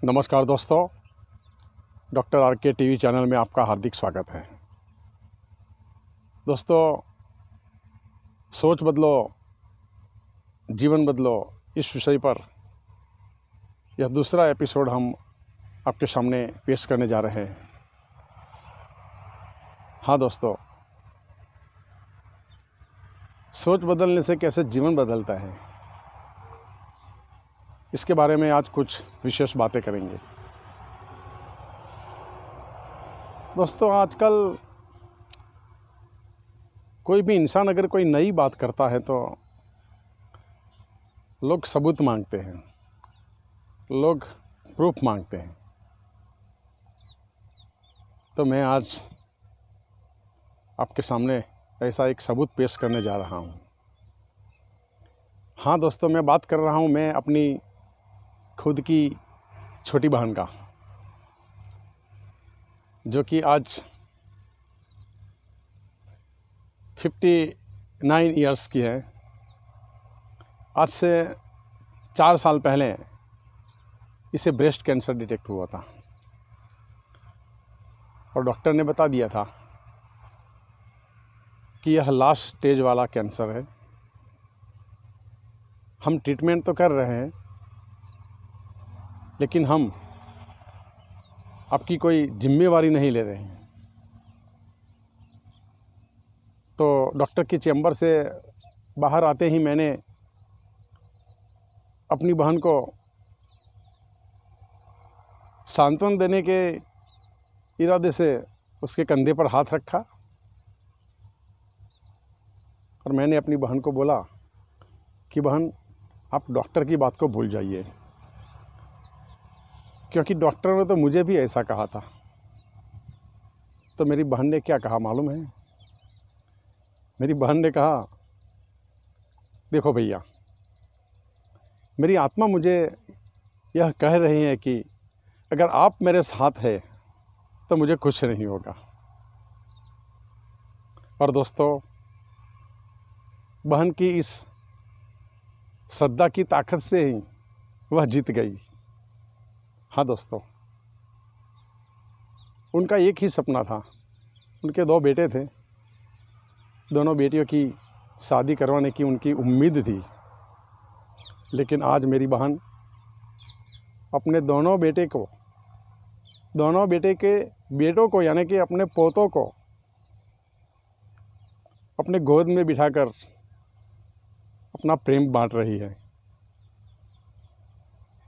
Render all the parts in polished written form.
नमस्कार दोस्तों, doctor R के टीवी चैनल में आपका हार्दिक स्वागत है। दोस्तों, सोच बदलो, जीवन बदलो, इस विषय पर यह दूसरा एपिसोड हम आपके सामने पेश करने जा रहे हैं। हाँ दोस्तों, सोच बदलने से कैसे जीवन बदलता है, इसके बारे में आज कुछ विशेष बातें करेंगे। दोस्तों, आजकल कोई भी इंसान अगर कोई नई बात करता है तो लोग सबूत मांगते हैं, लोग प्रूफ मांगते हैं। तो मैं आज आपके सामने ऐसा एक सबूत पेश करने जा रहा हूँ। हाँ दोस्तों, मैं बात कर रहा हूँ मैं अपनी खुद की छोटी बहन का, जो कि आज 59 इयर्स की है। आज से 4 साल पहले इसे ब्रेस्ट कैंसर डिटेक्ट हुआ था और डॉक्टर ने बता दिया था कि यह लास्ट स्टेज वाला कैंसर है। हम ट्रीटमेंट तो कर रहे हैं, लेकिन हम आपकी कोई जिम्मेवारी नहीं ले रहे हैं। तो डॉक्टर के चैम्बर से बाहर आते ही मैंने अपनी बहन को सांत्वना देने के इरादे से उसके कंधे पर हाथ रखा और मैंने अपनी बहन को बोला कि बहन, आप डॉक्टर की बात को भूल जाइए, क्योंकि डॉक्टर ने तो मुझे भी ऐसा कहा था। तो मेरी बहन ने क्या कहा मालूम है? मेरी बहन ने कहा, देखो भैया, मेरी आत्मा मुझे यह कह रही है कि अगर आप मेरे साथ हैं तो मुझे कुछ नहीं होगा। और दोस्तों, बहन की इस श्रद्धा की ताकत से ही वह जीत गई। हाँ दोस्तों, उनका एक ही सपना था। उनके 2 बेटे थे, दोनों बेटियों की शादी करवाने की उनकी उम्मीद थी। लेकिन आज मेरी बहन अपने दोनों बेटे के बेटों को, यानी कि अपने पोतों को अपने गोद में बिठाकर अपना प्रेम बांट रही है।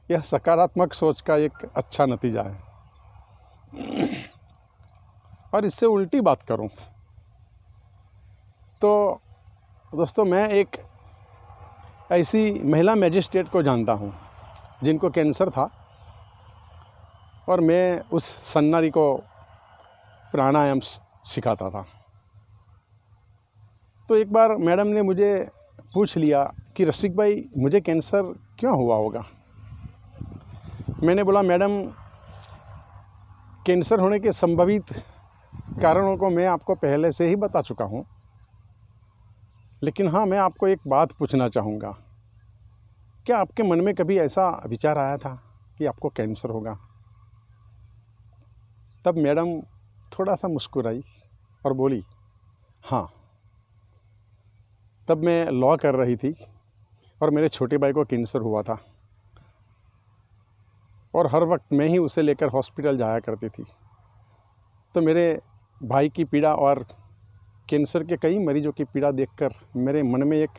यह सकारात्मक सोच का एक अच्छा नतीजा है। और इससे उल्टी बात करूं तो दोस्तों, मैं एक ऐसी महिला मैजिस्ट्रेट को जानता हूं जिनको कैंसर था, और मैं उस सन्नारी को प्राणायाम सिखाता था। तो एक बार मैडम ने मुझे पूछ लिया कि रसिक भाई, मुझे कैंसर क्यों हुआ होगा? मैंने बोला, मैडम, कैंसर होने के संभावित कारणों को मैं आपको पहले से ही बता चुका हूँ, लेकिन हाँ, मैं आपको एक बात पूछना चाहूँगा। क्या आपके मन में कभी ऐसा विचार आया था कि आपको कैंसर होगा? तब मैडम थोड़ा सा मुस्कुराई और बोली, हाँ। तब मैं लॉ कर रही थी और मेरे छोटे भाई को कैंसर हुआ था, और हर वक्त मैं ही उसे लेकर हॉस्पिटल जाया करती थी। तो मेरे भाई की पीड़ा और कैंसर के कई मरीजों की पीड़ा देखकर मेरे मन में एक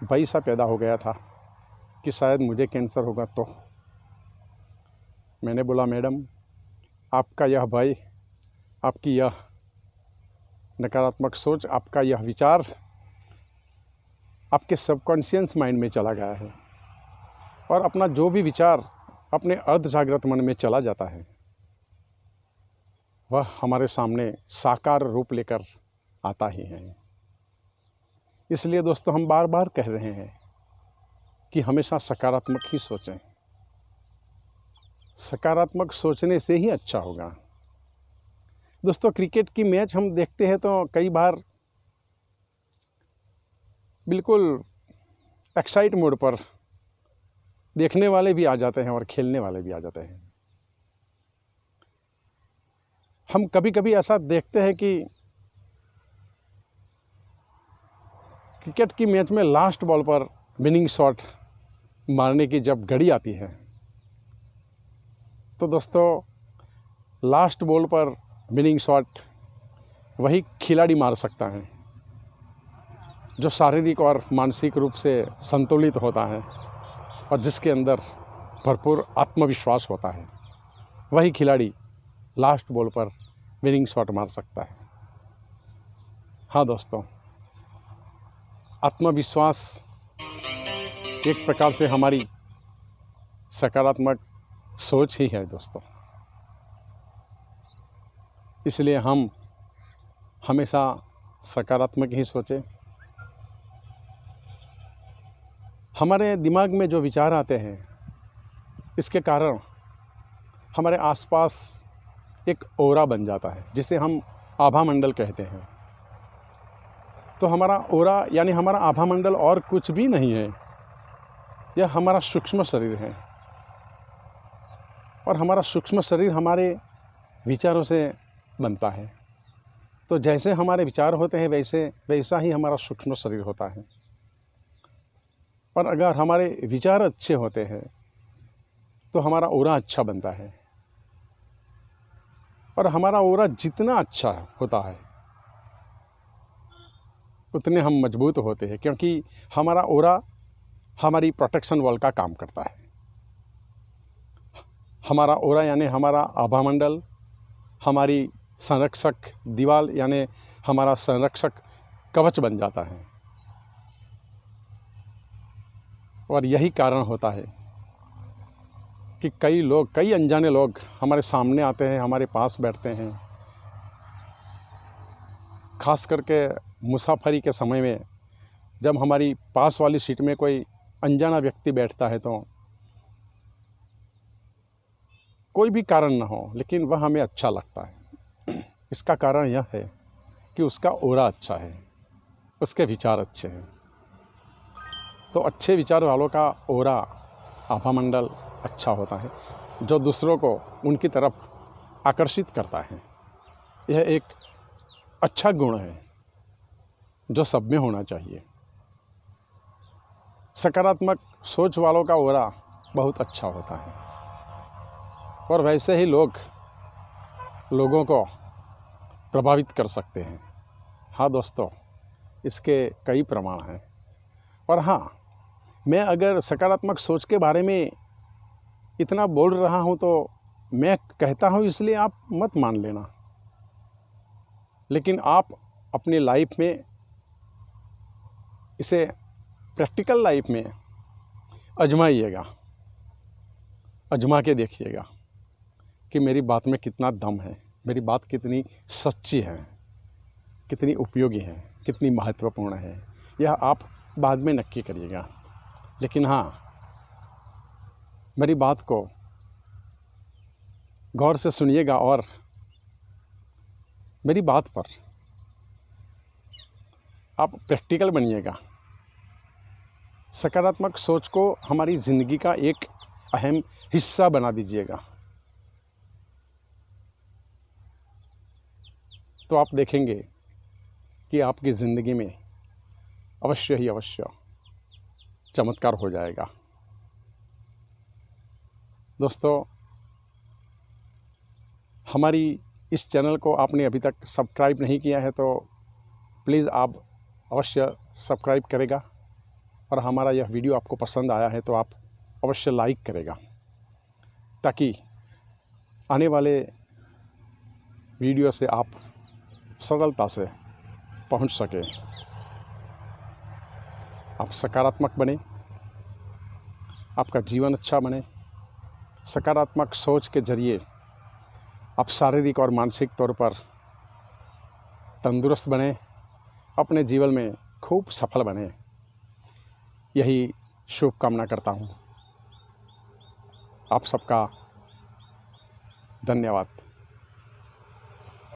भय सा पैदा हो गया था कि शायद मुझे कैंसर होगा। तो मैंने बोला, मैडम, आपका यह भय, आपकी यह नकारात्मक सोच, आपका यह विचार आपके सबकॉन्शियस माइंड में चला गया है, और अपना जो भी विचार अपने अर्ध जागृत मन में चला जाता है, वह हमारे सामने साकार रूप लेकर आता ही है। इसलिए दोस्तों, हम बार बार कह रहे हैं कि हमेशा सकारात्मक ही सोचें। सकारात्मक सोचने से ही अच्छा होगा। दोस्तों, क्रिकेट की मैच हम देखते हैं तो कई बार बिल्कुल एक्साइट मोड पर देखने वाले भी आ जाते हैं और खेलने वाले भी आ जाते हैं। हम कभी कभी ऐसा देखते हैं कि क्रिकेट की मैच में लास्ट बॉल पर विनिंग शॉट मारने की जब घड़ी आती है तो दोस्तों लास्ट बॉल पर विनिंग शॉट वही खिलाड़ी मार सकता है जो शारीरिक और मानसिक रूप से संतुलित होता है और जिसके अंदर भरपूर आत्मविश्वास होता है। वही खिलाड़ी लास्ट बॉल पर विनिंग शॉट मार सकता है। हाँ दोस्तों, आत्मविश्वास एक प्रकार से हमारी सकारात्मक सोच ही है दोस्तों। इसलिए हम हमेशा सकारात्मक ही सोचें। हमारे दिमाग में जो विचार आते हैं इसके कारण हमारे आसपास एक ऑरा बन जाता है जिसे हम आभा मंडल कहते हैं। तो हमारा ऑरा यानी हमारा आभा मंडल और कुछ भी नहीं है, यह हमारा सूक्ष्म शरीर है और हमारा सूक्ष्म शरीर हमारे विचारों से बनता है। तो जैसे हमारे विचार होते हैं वैसा ही हमारा सूक्ष्म शरीर होता है। और अगर हमारे विचार अच्छे होते हैं तो हमारा ऑरा अच्छा बनता है और हमारा ऑरा जितना अच्छा होता है उतने हम मजबूत होते हैं, क्योंकि हमारा ऑरा हमारी प्रोटेक्शन वॉल का काम करता है। हमारा ऑरा यानी हमारा आभा मंडल हमारी संरक्षक दीवार यानी हमारा संरक्षक कवच बन जाता है। और यही कारण होता है कि कई अनजाने लोग हमारे सामने आते हैं, हमारे पास बैठते हैं। खास करके मुसाफरी के समय में जब हमारी पास वाली सीट में कोई अनजाना व्यक्ति बैठता है तो कोई भी कारण ना हो लेकिन वह हमें अच्छा लगता है। इसका कारण यह है कि उसका ऑरा अच्छा है, उसके विचार अच्छे हैं। तो अच्छे विचार वालों का ऑरा आभा मंडल अच्छा होता है जो दूसरों को उनकी तरफ आकर्षित करता है। यह एक अच्छा गुण है जो सब में होना चाहिए। सकारात्मक सोच वालों का ऑरा बहुत अच्छा होता है और वैसे ही लोगों को प्रभावित कर सकते हैं। हाँ दोस्तों, इसके कई प्रमाण हैं। और हाँ, मैं अगर सकारात्मक सोच के बारे में इतना बोल रहा हूँ तो मैं कहता हूँ इसलिए आप मत मान लेना, लेकिन आप अपनी लाइफ में इसे प्रैक्टिकल लाइफ में आजमाइएगा, आजमा के देखिएगा कि मेरी बात में कितना दम है, मेरी बात कितनी सच्ची है, कितनी उपयोगी है, कितनी महत्वपूर्ण है। यह आप बाद में नक्की करिएगा। लेकिन हाँ, मेरी बात को गौर से सुनिएगा और मेरी बात पर आप प्रैक्टिकल बनिएगा। सकारात्मक सोच को हमारी ज़िंदगी का एक अहम हिस्सा बना दीजिएगा। तो आप देखेंगे कि आपकी ज़िंदगी में अवश्य ही अवश्य चमत्कार हो जाएगा। दोस्तों, हमारी इस चैनल को आपने अभी तक सब्सक्राइब नहीं किया है तो प्लीज़ आप अवश्य सब्सक्राइब करेगा और हमारा यह वीडियो आपको पसंद आया है तो आप अवश्य लाइक करेगा ताकि आने वाले वीडियो से आप सरलता से पहुंच सके। आप सकारात्मक बने, आपका जीवन अच्छा बने। सकारात्मक सोच के जरिए आप शारीरिक और मानसिक तौर पर तंदुरुस्त बने, अपने जीवन में खूब सफल बने, यही शुभकामना करता हूँ। आप सबका धन्यवाद।